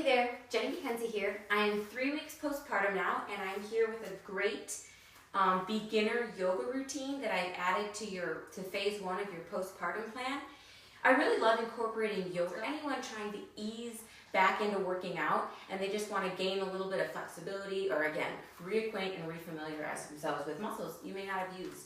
Hey there, Jenny McKenzie here. I am 3 weeks postpartum now, and I'm here with a great beginner yoga routine that I've added to phase 1 of your postpartum plan. I really love incorporating yoga. Anyone trying to ease back into working out and they just want to gain a little bit of flexibility, or again, reacquaint and refamiliarize themselves with muscles you may not have used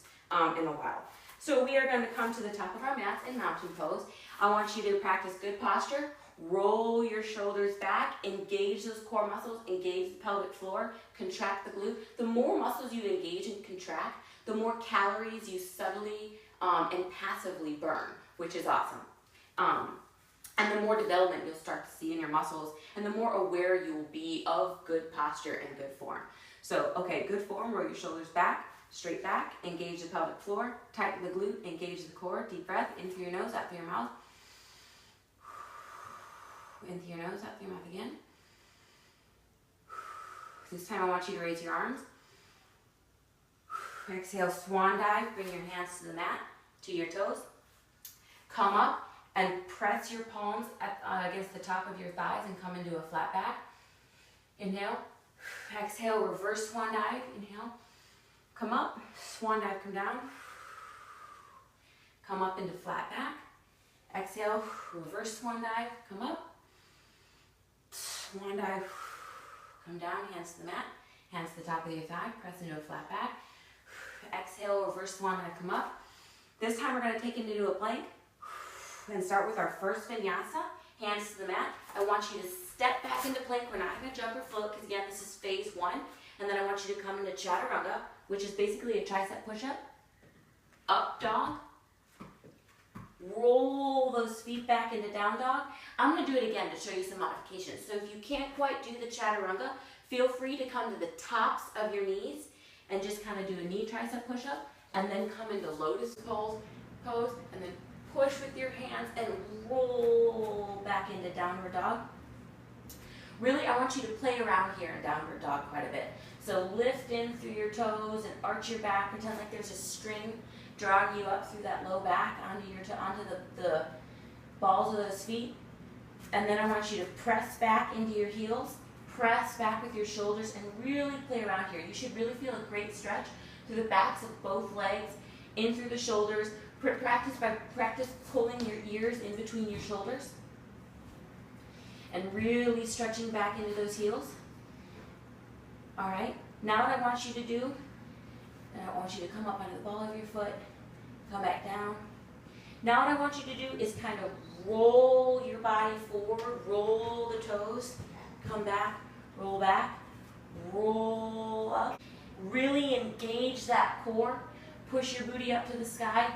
in a while. So we are going to come to the top of our mats in mountain pose. I want you to practice good posture. Roll your shoulders back, engage those core muscles, engage the pelvic floor, contract the glute. The more muscles you engage and contract, the more calories you subtly and passively burn, which is awesome. And the more development you'll start to see in your muscles, and the more aware you will be of good posture and good form. So, okay, good form, roll your shoulders back, straight back, engage the pelvic floor, tighten the glute, engage the core, deep breath, in through your nose, out through your mouth. In through your nose, out through your mouth again. This time I want you to raise your arms. Exhale, swan dive, bring your hands to the mat, to your toes. Come up and press your palms against the top of your thighs and come into a flat back. Inhale. Exhale, reverse swan dive. Inhale. Come up, swan dive, come down. Come up into flat back. Exhale, reverse swan dive, come up. Swan dive, come down, hands to the mat, hands to the top of your thigh, press into a flat back. Exhale, reverse swan dive, come up. This time we're going to take it into a plank and start with our first vinyasa, hands to the mat. I want you to step back into plank. We're not going to jump or float because again, this is phase 1. And then I want you to come into chaturanga, which is basically a tricep push-up. Up dog. Roll those feet back into down dog. I'm going to do it again to show you some modifications. So if you can't quite do the chaturanga, feel free to come to the tops of your knees and just kind of do a knee tricep push-up, and then come into lotus pose, and then push with your hands and roll back into downward dog. Really, I want you to play around here in downward dog quite a bit. So lift in through your toes and arch your back. Pretend like there's a string drawing you up through that low back onto the balls of those feet. And then I want you to press back into your heels, press back with your shoulders, and really play around here. You should really feel a great stretch through the backs of both legs, in through the shoulders. Practice pulling your ears in between your shoulders and really stretching back into those heels. All right, now what I want you to do, I want you to come up onto the ball of your foot, come back down. Now what I want you to do is kind of roll your body forward, roll the toes, come back, roll up. Really engage that core, push your booty up to the sky,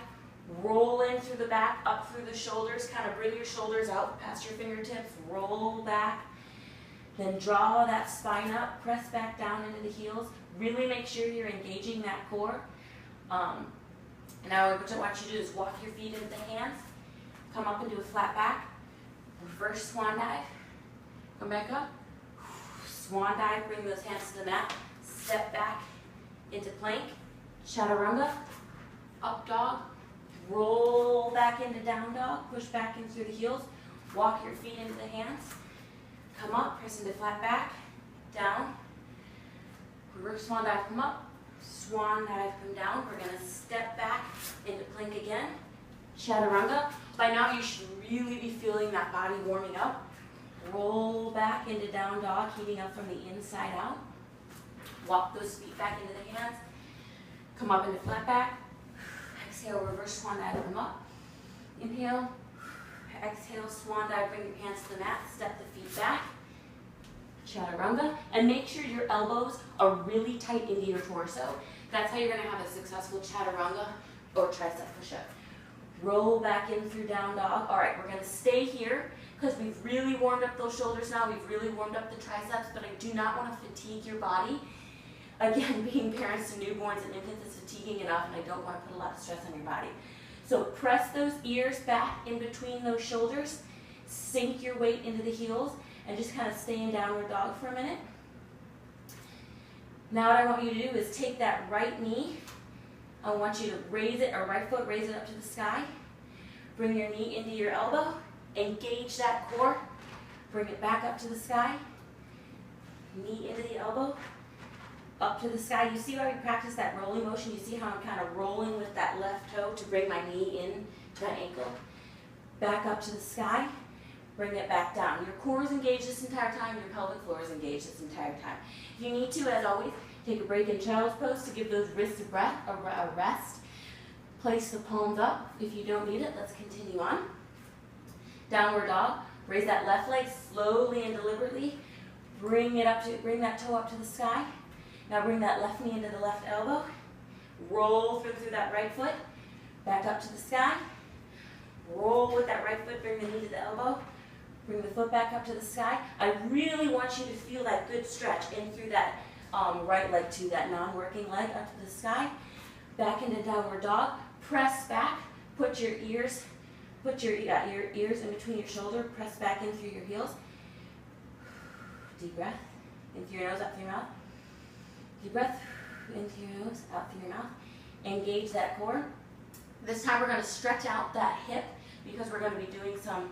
roll in through the back, up through the shoulders, kind of bring your shoulders out past your fingertips, roll back. Then draw that spine up, press back down into the heels. Really make sure you're engaging that core. Now what I want you to do is walk your feet into the hands, come up into a flat back, reverse swan dive, come back up, swan dive, bring those hands to the mat, step back into plank, chaturanga, up dog, roll back into down dog, push back in through the heels, walk your feet into the hands, come up, press into flat back, down, reverse swan dive, come up, swan dive, come down. We're going to step back into plank again, chaturanga. By now you should really be feeling that body warming up. Roll back into down dog, heating up from the inside out. Walk those feet back into the hands, come up into flat back. Exhale, reverse swan dive, come up. Inhale. Exhale, swan dive, bring your hands to the mat, step the feet back. Chaturanga, and make sure your elbows are really tight into your torso. That's how you're going to have a successful chaturanga or tricep push-up. Roll back in through down dog. All right, we're going to stay here because we've really warmed up those shoulders now. We've really warmed up the triceps, but I do not want to fatigue your body. Again, being parents to newborns and infants is fatiguing enough, and I don't want to put a lot of stress on your body. So press those ears back in between those shoulders, sink your weight into the heels, and just kind of stay in downward dog for a minute. Now what I want you to do is take that right knee. I want you to raise it, or right foot, raise it up to the sky. Bring your knee into your elbow. Engage that core. Bring it back up to the sky. Knee into the elbow. Up to the sky. You see how we practice that rolling motion? You see how I'm kind of rolling with that left toe to bring my knee in to my ankle? Back up to the sky. Bring it back down. Your core is engaged this entire time. Your pelvic floor is engaged this entire time. If you need to, as always, take a break in child's pose to give those wrists a rest. Place the palms up. If you don't need it, let's continue on. Downward dog. Raise that left leg slowly and deliberately. Bring that toe up to the sky. Now bring that left knee into the left elbow. Roll through that right foot. Back up to the sky. Roll with that right foot. Bring the knee to the elbow. Bring the foot back up to the sky. I really want you to feel that good stretch in through that right leg too, that non-working leg up to the sky. Back into downward dog. Press back. Put your ears in between your shoulder. Press back in through your heels. Deep breath. In through your nose, out through your mouth. Deep breath. In through your nose, out through your mouth. Engage that core. This time we're going to stretch out that hip because we're going to be doing some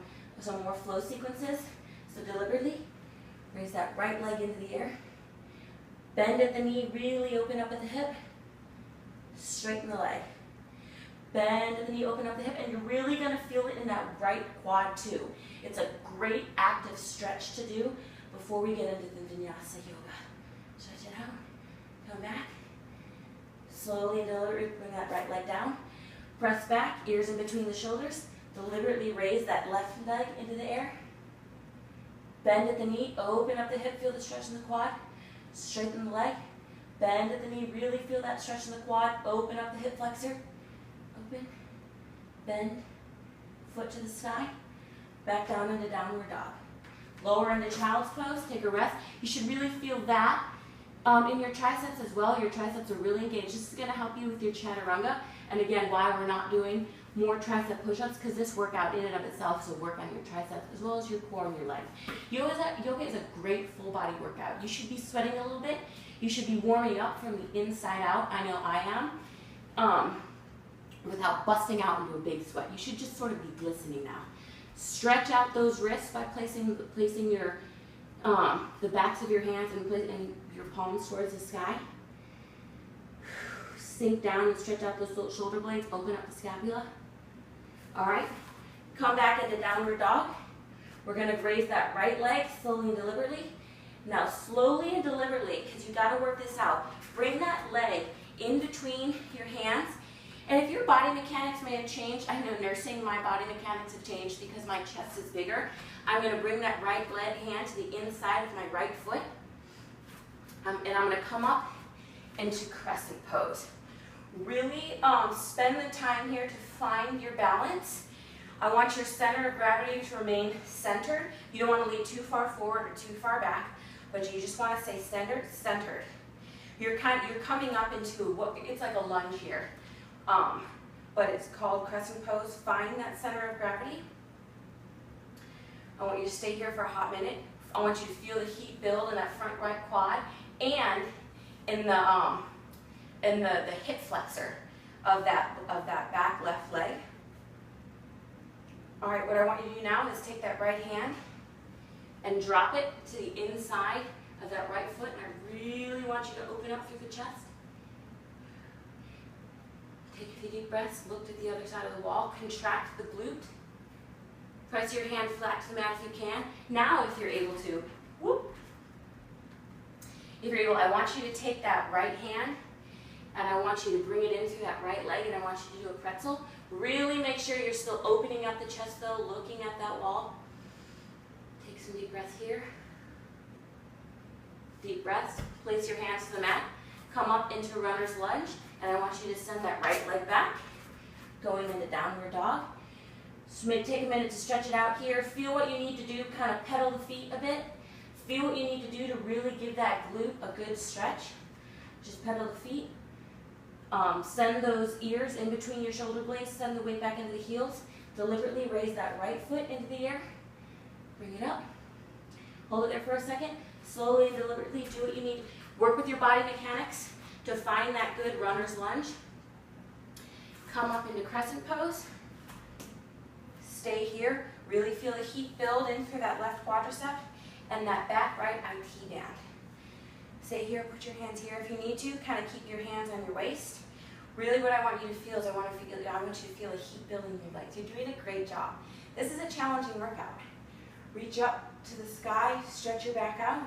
more flow sequences. So deliberately, raise that right leg into the air. Bend at the knee, really open up at the hip. Straighten the leg. Bend at the knee, open up the hip, and you're really going to feel it in that right quad too. It's a great active stretch to do before we get into the Vinyasa yoga. Stretch it out. Come back. Slowly and deliberately bring that right leg down. Press back, ears in between the shoulders. Deliberately raise that left leg into the air. Bend at the knee, open up the hip, feel the stretch in the quad. Straighten the leg. Bend at the knee, really feel that stretch in the quad. Open up the hip flexor. Open, bend, foot to the sky. Back down into downward dog. Lower into child's pose, take a rest. You should really feel that in your triceps as well. Your triceps are really engaged. This is going to help you with your chaturanga. And again, why we're not doing more tricep push-ups, because this workout in and of itself will work on your triceps as well as your core and your legs. Yoga is a great full body workout. You should be sweating a little bit. You should be warming up from the inside out. I know I am. Without busting out into a big sweat. You should just sort of be glistening now. Stretch out those wrists by placing your the backs of your hands and your palms towards the sky. Sink down and stretch out those little shoulder blades. Open up the scapula. All right. Come back into downward dog. We're going to raise that right leg slowly and deliberately. Now slowly and deliberately, because you got to work this out, bring that leg in between your hands. And if your body mechanics may have changed, I know nursing, my body mechanics have changed because my chest is bigger. I'm going to bring that right hand to the inside of my right foot. And I'm going to come up into crescent pose. Really spend the time here to find your balance. I want your center of gravity to remain centered. You don't want to lean too far forward or too far back, but you just want to stay centered. You're coming up into it's like a lunge here. But it's called crescent pose. Find that center of gravity. I want you to stay here for a hot minute. I want you to feel the heat build in that front right quad and in the hip flexor of that back left leg. All right, what I want you to do now is take that right hand and drop it to the inside of that right foot, and I really want you to open up through the chest. Take a few deep breaths, look at the other side of the wall, contract the glute. Press your hand flat to the mat if you can. Now, if you're able to, I want you to take that right hand and I want you to bring it in through that right leg, and I want you to do a pretzel. Really make sure you're still opening up the chest though, looking at that wall. Take some deep breaths here. Deep breaths. Place your hands to the mat. Come up into runner's lunge, and I want you to send that right leg back, going into downward dog. So take a minute to stretch it out here. Feel what you need to do, kind of pedal the feet a bit. Feel what you need to do to really give that glute a good stretch. Just pedal the feet. Send those ears in between your shoulder blades. Send the weight back into the heels. Deliberately raise that right foot into the air. Bring it up. Hold it there for a second. Slowly and deliberately do what you need. Work with your body mechanics to find that good runner's lunge. Come up into crescent pose. Stay here. Really feel the heat build in through that left quadricep and that back right IT band. Stay here, put your hands here if you need to. Kind of keep your hands on your waist. Really what I want you to feel is I want you to feel the heat building in your legs. You're doing a great job. This is a challenging workout. Reach up to the sky, stretch your back out.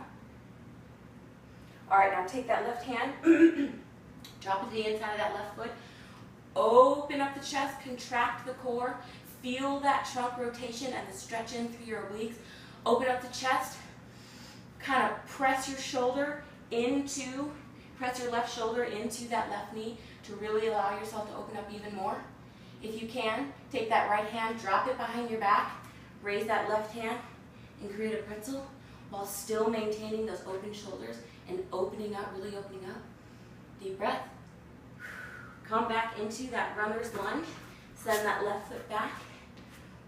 All right, now take that left hand, drop it to the inside of that left foot. Open up the chest, contract the core. Feel that trunk rotation and the stretch in through your obliques. Open up the chest. Kind of press your left shoulder into that left knee to really allow yourself to open up even more. If you can, take that right hand, drop it behind your back, raise that left hand, and create a pretzel while still maintaining those open shoulders and opening up, really opening up. Deep breath. Come back into that runner's lunge. Send that left foot back.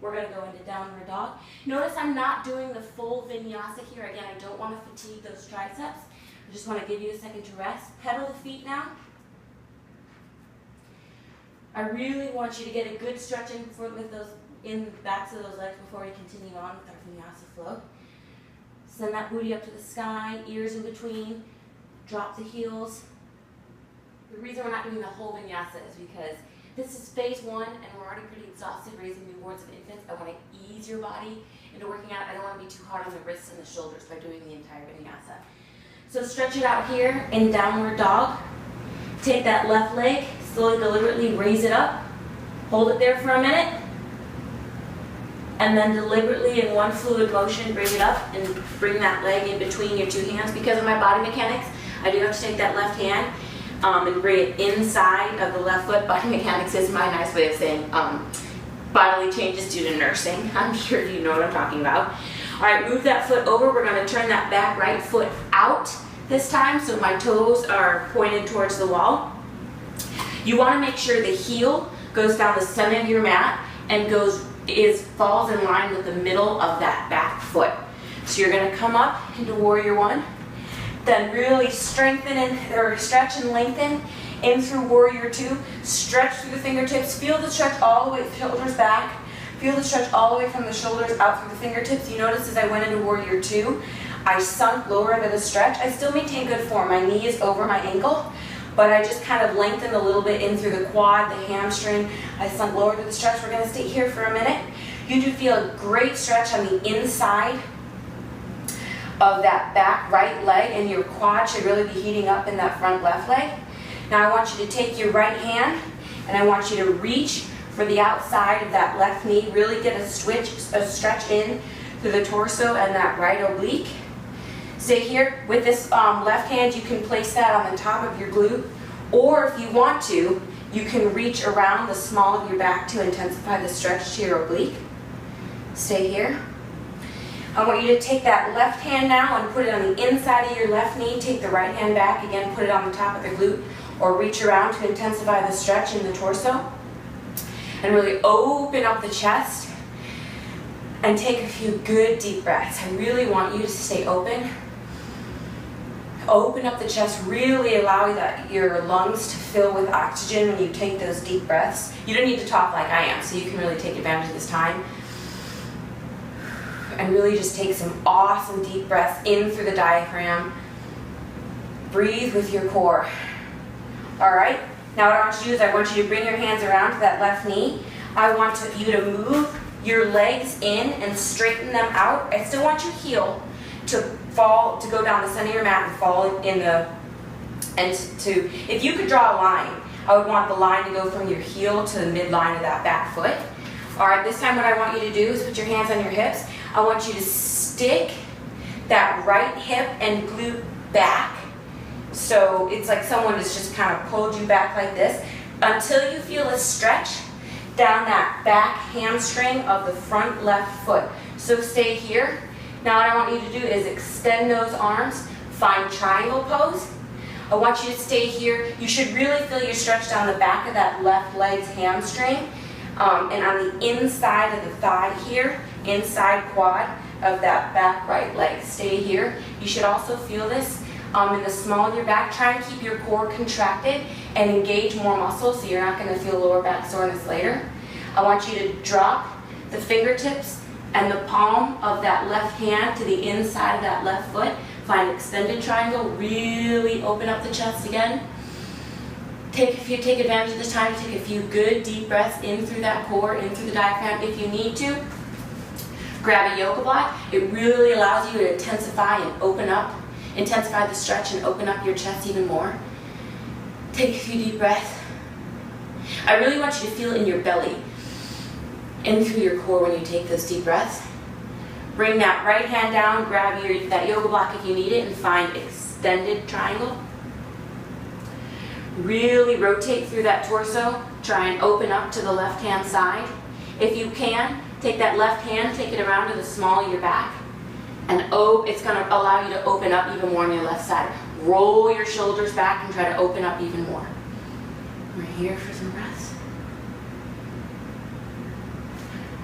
We're going to go into downward dog. Notice I'm not doing the full vinyasa here. Again, I don't want to fatigue those triceps. I just want to give you a second to rest. Pedal the feet now. I really want you to get a good stretch with those in the backs of those legs before we continue on with our vinyasa flow. Send that booty up to the sky, ears in between, drop the heels. The reason we're not doing the whole vinyasa is because this is phase one and we're already pretty exhausted raising newborns and infants. I want to ease your body into working out. I don't want to be too hard on the wrists and the shoulders by doing the entire vinyasa. So stretch it out here in downward dog. Take that left leg, slowly, deliberately raise it up. Hold it there for a minute. And then deliberately in one fluid motion, bring it up and bring that leg in between your two hands. Because of my body mechanics, I do have to take that left hand and bring it inside of the left foot. Body mechanics is my nice way of saying bodily changes due to nursing. I'm sure you know what I'm talking about. All right, move that foot over. We're going to turn that back right foot out this time, so my toes are pointed towards the wall. You want to make sure the heel goes down the center of your mat and falls in line with the middle of that back foot. So you're going to come up into warrior one, then really strengthen or stretch and lengthen in through warrior two. Stretch through the fingertips. Feel the stretch all the way, shoulders back. Feel the stretch all the way from the shoulders out through the fingertips. You notice as I went into warrior two, I sunk lower into the stretch. I still maintain good form. My knee is over my ankle, but I just kind of lengthened a little bit in through the quad, the hamstring. I sunk lower to the stretch. We're going to stay here for a minute. You do feel a great stretch on the inside of that back right leg, and your quad should really be heating up in that front left leg. Now I want you to take your right hand, and I want you to reach for the outside of that left knee. Really get a stretch in through the torso and that right oblique. Stay here. With this left hand, you can place that on the top of your glute, or if you want to, you can reach around the small of your back to intensify the stretch to your oblique. Stay here. I want you to take that left hand now and put it on the inside of your left knee. Take the right hand back, again, put it on the top of the glute, or reach around to intensify the stretch in the torso. And really open up the chest and take a few good deep breaths. I really want you to stay open. Open up the chest, really allow your lungs to fill with oxygen when you take those deep breaths. You don't need to talk like I am, so you can really take advantage of this time. And really just take some awesome deep breaths in through the diaphragm. Breathe with your core. All right, now what I want you to do is I want you to bring your hands around to that left knee. I want you to move your legs in and straighten them out. I still want your heel to go down the center of your mat and fall in if you could draw a line, I would want the line to go from your heel to the midline of that back foot. All right, this time what I want you to do is put your hands on your hips. I want you to stick that right hip and glute back. So it's like someone has just kind of pulled you back like this until you feel a stretch down that back hamstring of the front left foot. So stay here. Now what I want you to do is extend those arms, find triangle pose. I want you to stay here. You should really feel your stretch down the back of that left leg's hamstring and on the inside of the thigh here, inside quad of that back right leg. Stay here. You should also feel this in the small of your back. Try and keep your core contracted and engage more muscle so you're not going to feel lower back soreness later. I want you to drop the fingertips and the palm of that left hand to the inside of that left foot. Find extended triangle, really open up the chest again. If you take advantage of this time, take a few good deep breaths in through that core, in through the diaphragm if you need to. Grab a yoga block. It really allows you to intensify and open up, intensify the stretch and open up your chest even more. Take a few deep breaths. I really want you to feel it in your belly, in through your core when you take those deep breaths. Bring that right hand down, grab that yoga block if you need it, and find extended triangle. Really rotate through that torso. Try and open up to the left hand side. If you can, take that left hand, take it around to the small of your back, and it's going to allow you to open up even more on your left side. Roll your shoulders back and try to open up even more. We're here for some breaths.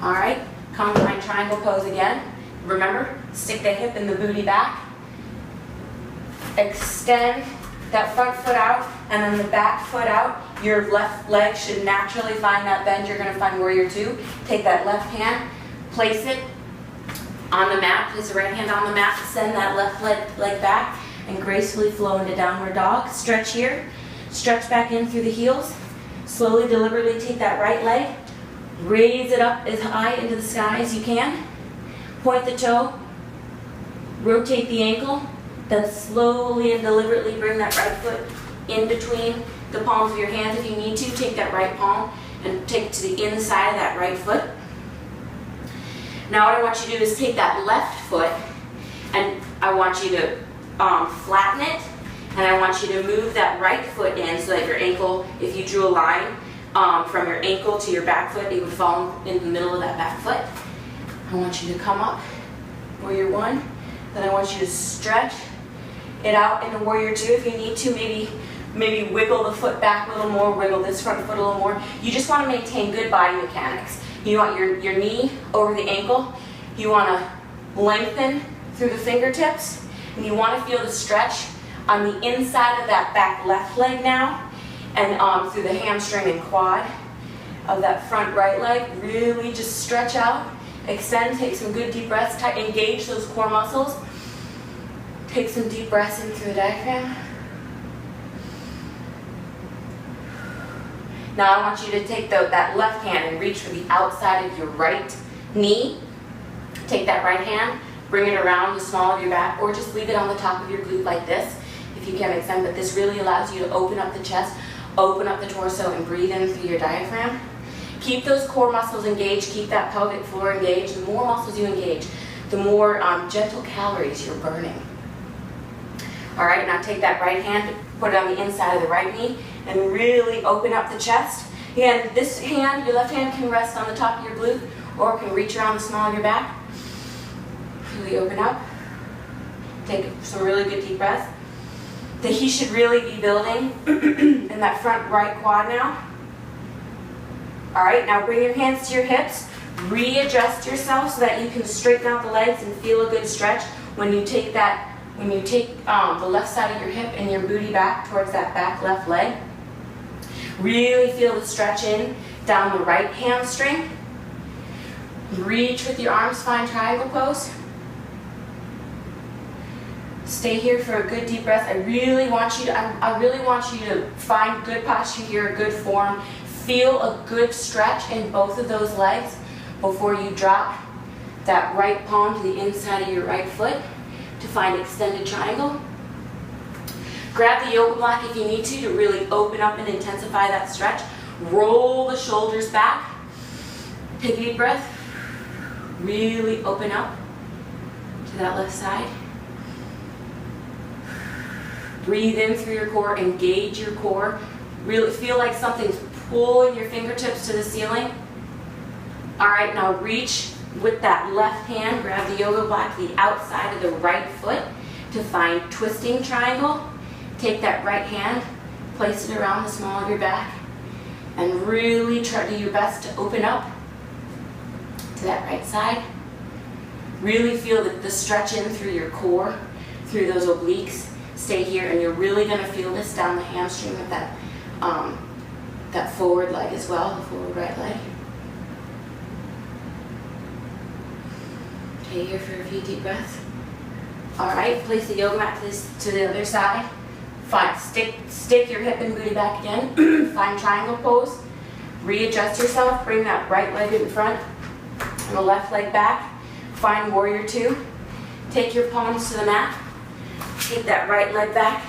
All right, come find triangle pose again. Remember, stick the hip and the booty back. Extend that front foot out and then the back foot out. Your left leg should naturally find that bend. You're going to find warrior two. Take that left hand, place it on the mat. Place the right hand on the mat. Send that left leg back and gracefully flow into downward dog. Stretch here. Stretch back in through the heels. Slowly, deliberately take that right leg. Raise it up as high into the sky as you can. Point the toe. Rotate the ankle. Then slowly and deliberately bring that right foot in between the palms of your hands if you need to. Take that right palm and take it to the inside of that right foot. Now what I want you to do is take that left foot and I want you to flatten it, and I want you to move that right foot in so that your ankle, if you drew a line from your ankle to your back foot, it would fall in the middle of that back foot. I want you to come up, warrior one. Then I want you to stretch it out into warrior two. If you need to, maybe wiggle the foot back a little more, wiggle this front foot a little more. You just want to maintain good body mechanics. You want your knee over the ankle. You want to lengthen through the fingertips, and you want to feel the stretch on the inside of that back left leg now, and through the hamstring and quad of that front right leg. Really just stretch out, extend, take some good deep breaths, engage those core muscles. Take some deep breaths in through the diaphragm. Now I want you to take that left hand and reach for the outside of your right knee. Take that right hand, bring it around the small of your back, or just leave it on the top of your glute like this, if you can extend. But this really allows you to open up the chest, open up the torso, and breathe in through your diaphragm. Keep those core muscles engaged, keep that pelvic floor engaged. The more muscles you engage, the more gentle calories you're burning. All right, now take that right hand, put it on the inside of the right knee, and really open up the chest. Again, this hand, your left hand, can rest on the top of your glute, or can reach around the small of your back. Really open up. Take some really good deep breaths. He should really be building in that front right quad now. All right, now bring your hands to your hips. Readjust yourself so that you can straighten out the legs and feel a good stretch when you take the left side of your hip and your booty back towards that back left leg. Really feel the stretch in down the right hamstring. Reach with your arms, find triangle pose. Stay here for a good deep breath. I really want you to find good posture here, a good form. Feel a good stretch in both of those legs before you drop that right palm to the inside of your right foot to find extended triangle. Grab the yoga block if you need to really open up and intensify that stretch. Roll the shoulders back. Take a deep breath. Really open up to that left side. Breathe in through your core, engage your core. Really feel like something's pulling your fingertips to the ceiling. All right, now reach with that left hand, grab the yoga block, the outside of the right foot to find twisting triangle. Take that right hand, place it around the small of your back, and really try to do your best to open up to that right side. Really feel the stretch in through your core, through those obliques. Stay here, and you're really going to feel this down the hamstring of that forward leg as well, the forward right leg. Stay here for a few deep breaths. All right, place the yoga mat to the other side. Fine, stick your hip and booty back again. Find triangle pose. Readjust yourself, bring that right leg in front and the left leg back. Find warrior two. Take your palms to the mat. Take that right leg back.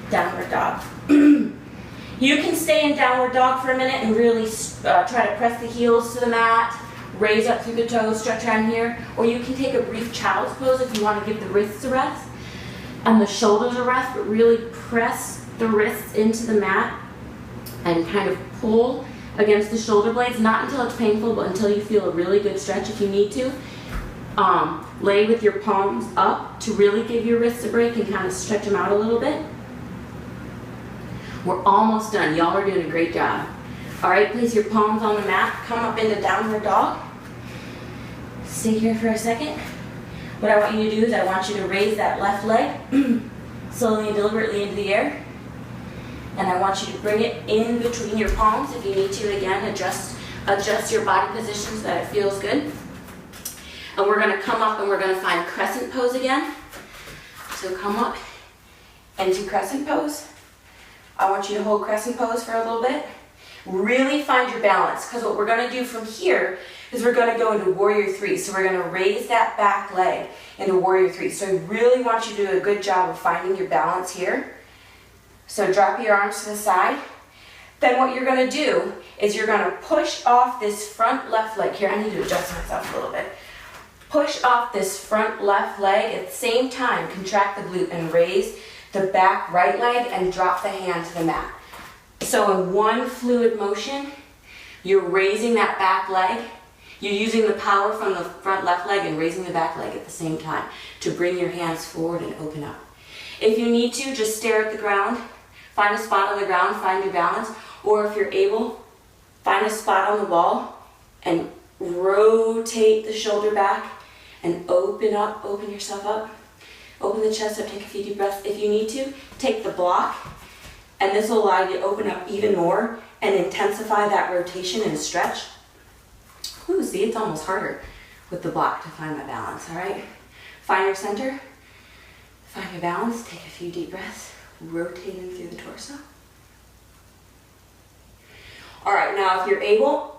Downward dog. You can stay in downward dog for a minute and really try to press the heels to the mat. Raise up through the toes, stretch around here. Or you can take a brief child's pose if you want to give the wrists a rest and the shoulders a rest, but really press the wrists into the mat and kind of pull against the shoulder blades, not until it's painful, but until you feel a really good stretch if you need to. Lay with your palms up to really give your wrists a break and kind of stretch them out a little bit. We're almost done. Y'all are doing a great job. All right, place your palms on the mat. Come up into downward dog. Stay here for a second. What I want you to do is I want you to raise that left leg slowly and deliberately into the air. And I want you to bring it in between your palms. If you need to, again, adjust your body position so that it feels good. And we're going to come up and we're going to find crescent pose again. So come up into crescent pose. I want you to hold crescent pose for a little bit. Really find your balance, because what we're going to do from here is we're going to go into warrior three. So we're going to raise that back leg into warrior three. So I really want you to do a good job of finding your balance here. So drop your arms to the side. Then what you're going to do is you're going to push off this front left leg. Here, I need to adjust myself a little bit. Push off this front left leg. At the same time, contract the glute and raise the back right leg and drop the hand to the mat. So in one fluid motion, you're raising that back leg. You're using the power from the front left leg and raising the back leg at the same time to bring your hands forward and open up. If you need to, just stare at the ground. Find a spot on the ground, find your balance. Or if you're able, find a spot on the wall and rotate the shoulder back and open up, open yourself up. Open the chest up, take a few deep breaths. If you need to, take the block, and this will allow you to open up even more and intensify that rotation and stretch. Ooh, see, it's almost harder with the block to find my balance, all right? Find your center, find your balance, take a few deep breaths, rotating through the torso. All right, now if you're able,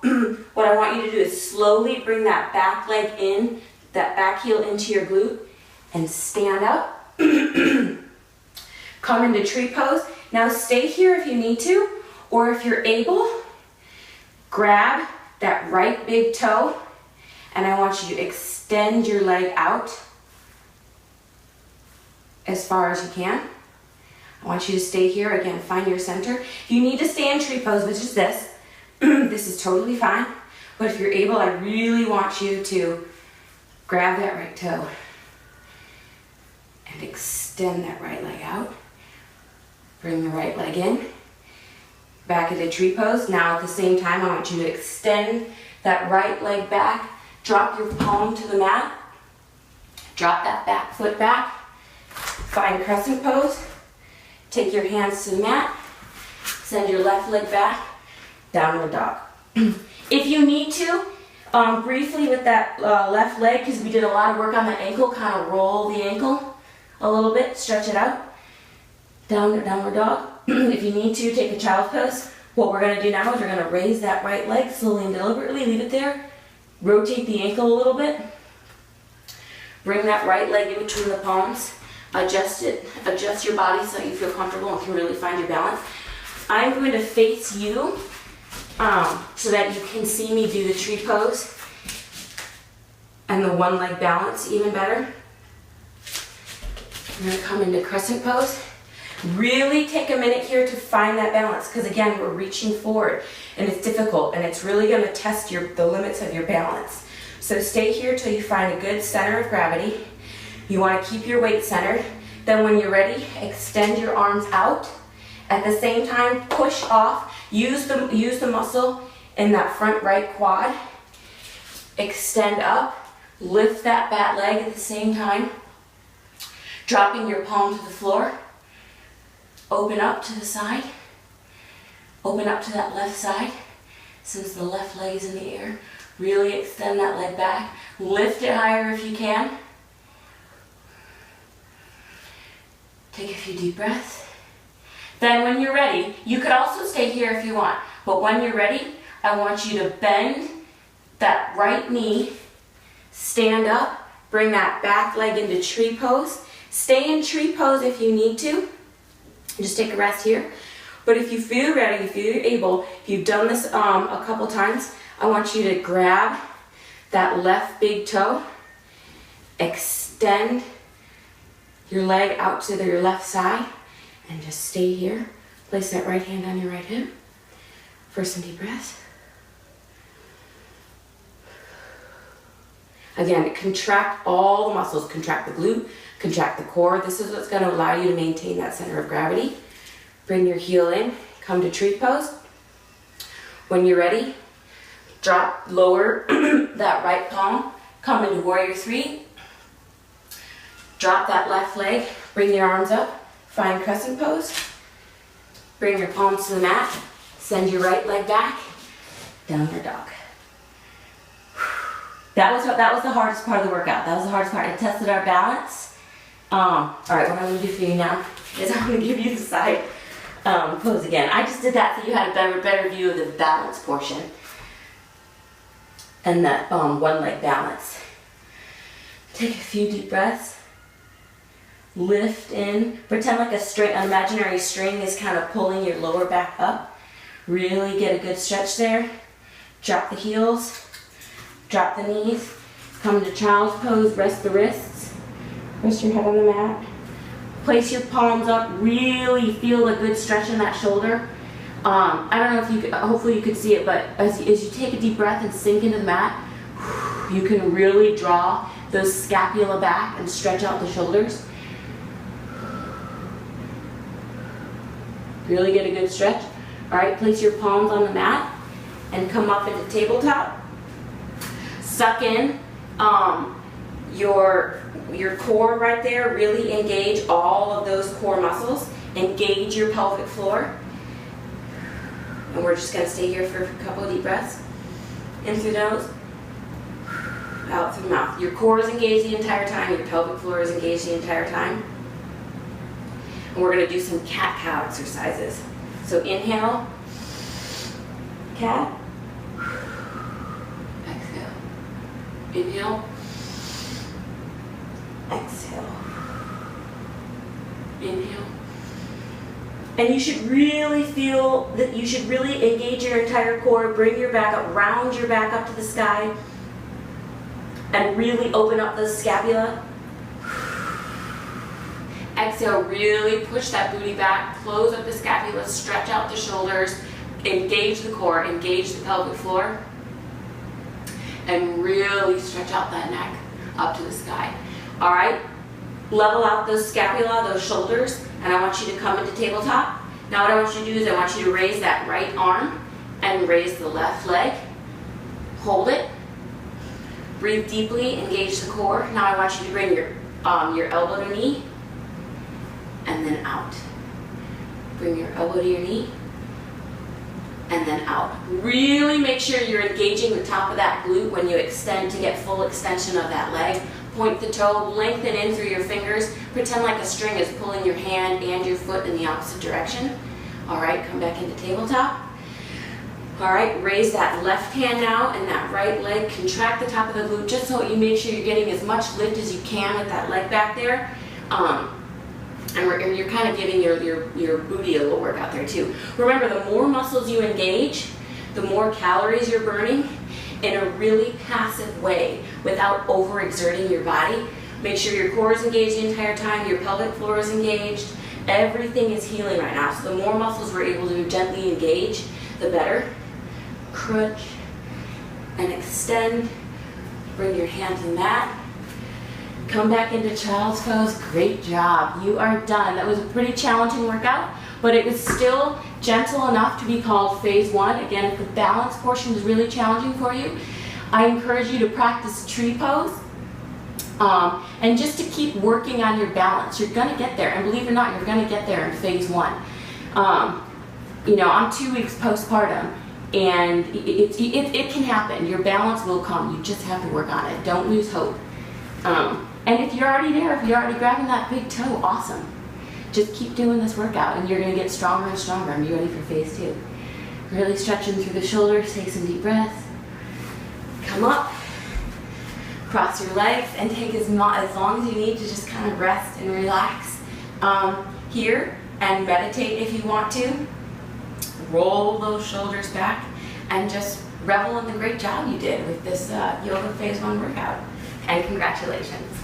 what I want you to do is slowly bring that back leg in, that back heel into your glute, and stand up. Come into tree pose. Now stay here if you need to, or if you're able, grab that right big toe, and I want you to extend your leg out as far as you can. I want you to stay here. Again, find your center. If you need to stay in tree pose, which is this, this is totally fine. But if you're able, I really want you to grab that right toe and extend that right leg out. Bring the right leg in. Back into tree pose. Now at the same time, I want you to extend that right leg back. Drop your palm to the mat. Drop that back foot back. Find crescent pose. Take your hands to the mat. Send your left leg back. Downward dog. If you need to, briefly with that left leg, because we did a lot of work on the ankle, kind of roll the ankle a little bit, stretch it out. Downward dog. If you need to, take a child's pose. What we're going to do now is we're going to raise that right leg slowly and deliberately, leave it there. Rotate the ankle a little bit. Bring that right leg in between the palms. Adjust it, adjust your body so you feel comfortable and can really find your balance. I'm going to face you so that you can see me do the tree pose and the one leg balance even better. I'm going to come into crescent pose. Really take a minute here to find that balance, because again, we're reaching forward and it's difficult and it's really going to test the limits of your balance. So stay here till you find a good center of gravity. You want to keep your weight centered. Then when you're ready, extend your arms out. At the same time, push off. Use the muscle in that front right quad. Extend up. Lift that back leg at the same time. Dropping your palm to the floor. Open up to the side. Open up to that left side. Since the left leg is in the air, Really extend that leg back. Lift it higher if you can. Take a few deep breaths. Then when you're ready, you could also stay here if you want, but when you're ready, I want you to bend that right knee, stand up, bring that back leg into tree pose. Stay in tree pose if you need to. Just take a rest here. But if you feel ready, if you're able, if you've done this a couple times, I want you to grab that left big toe, extend your leg out to your left side, and just stay here. Place that right hand on your right hip for some deep breaths. Again, contract all the muscles. Contract the glute, contract the core. This is what's going to allow you to maintain that center of gravity. Bring your heel in, come to tree pose. When you're ready, drop, lower that right palm, come into warrior three. Drop that left leg, bring your arms up, find crescent pose. Bring your palms to the mat, send your right leg back, downward dog. That was the hardest part of the workout. That was the hardest part. It tested our balance. All right, what I'm going to do for you now is I'm going to give you the side pose again. I just did that so you had a better view of the balance portion and that one leg balance. Take a few deep breaths. Lift in. Pretend like an imaginary string is kind of pulling your lower back up. Really get a good stretch there. Drop the heels. Drop the knees. Come to child's pose. Rest the wrists. Rest your head on the mat. Place your palms up. Really feel a good stretch in that shoulder. I don't know if you could, hopefully you could see it, but as you take a deep breath and sink into the mat, you can really draw those scapula back and stretch out the shoulders. Really get a good stretch. All right, place your palms on the mat and come up into tabletop. Suck in your core right there. Really engage all of those core muscles. Engage your pelvic floor. And we're just going to stay here for a couple of deep breaths. In through the nose, out through the mouth. Your core is engaged the entire time. Your pelvic floor is engaged the entire time. And we're going to do some cat-cow exercises. So inhale, cat. Exhale. Inhale. Exhale. Inhale. And you should really feel that you should really engage your entire core, bring your back up, round your back up to the sky, and really open up the scapula. Exhale, really push that booty back, close up the scapula, stretch out the shoulders, engage the core, engage the pelvic floor, and really stretch out that neck up to the sky. All right, level out those scapula, those shoulders, and I want you to come into tabletop. Now what I want you to do is I want you to raise that right arm and raise the left leg. Hold it. Breathe deeply, engage the core. Now I want you to bring your elbow to knee and then out. Bring your elbow to your knee and then out. Really make sure you're engaging the top of that glute when you extend to get full extension of that leg. Point the toe, lengthen in through your fingers. Pretend like a string is pulling your hand and your foot in the opposite direction. All right, come back into tabletop. All right, raise that left hand now and that right leg. Contract the top of the glute just so you make sure you're getting as much lift as you can with that leg back there. And you're kind of giving your booty a little workout there too. Remember, the more muscles you engage, the more calories you're burning in a really passive way without overexerting your body. Make sure your core is engaged the entire time, your pelvic floor is engaged. Everything is healing right now. So the more muscles we're able to gently engage, the better. Crunch and extend. Bring your hand to the mat. Come back into child's pose. Great job. You are done. That was a pretty challenging workout, but it was still gentle enough to be called phase one. Again, if the balance portion is really challenging for you, I encourage you to practice tree pose and just to keep working on your balance. You're going to get there, and believe it or not, you're going to get there in phase one. You know, I'm 2 weeks postpartum, And it can happen. Your balance will come. You just have to work on it. Don't lose hope. And if you're already there, if you're already grabbing that big toe, awesome. Just keep doing this workout and you're going to get stronger and stronger and be ready for phase 2. Really stretching through the shoulders. Take some deep breaths. Come up. Cross your legs and take as long as you need to just kind of rest and relax here and meditate if you want to. Roll those shoulders back and just revel in the great job you did with this yoga phase 1 workout. And congratulations.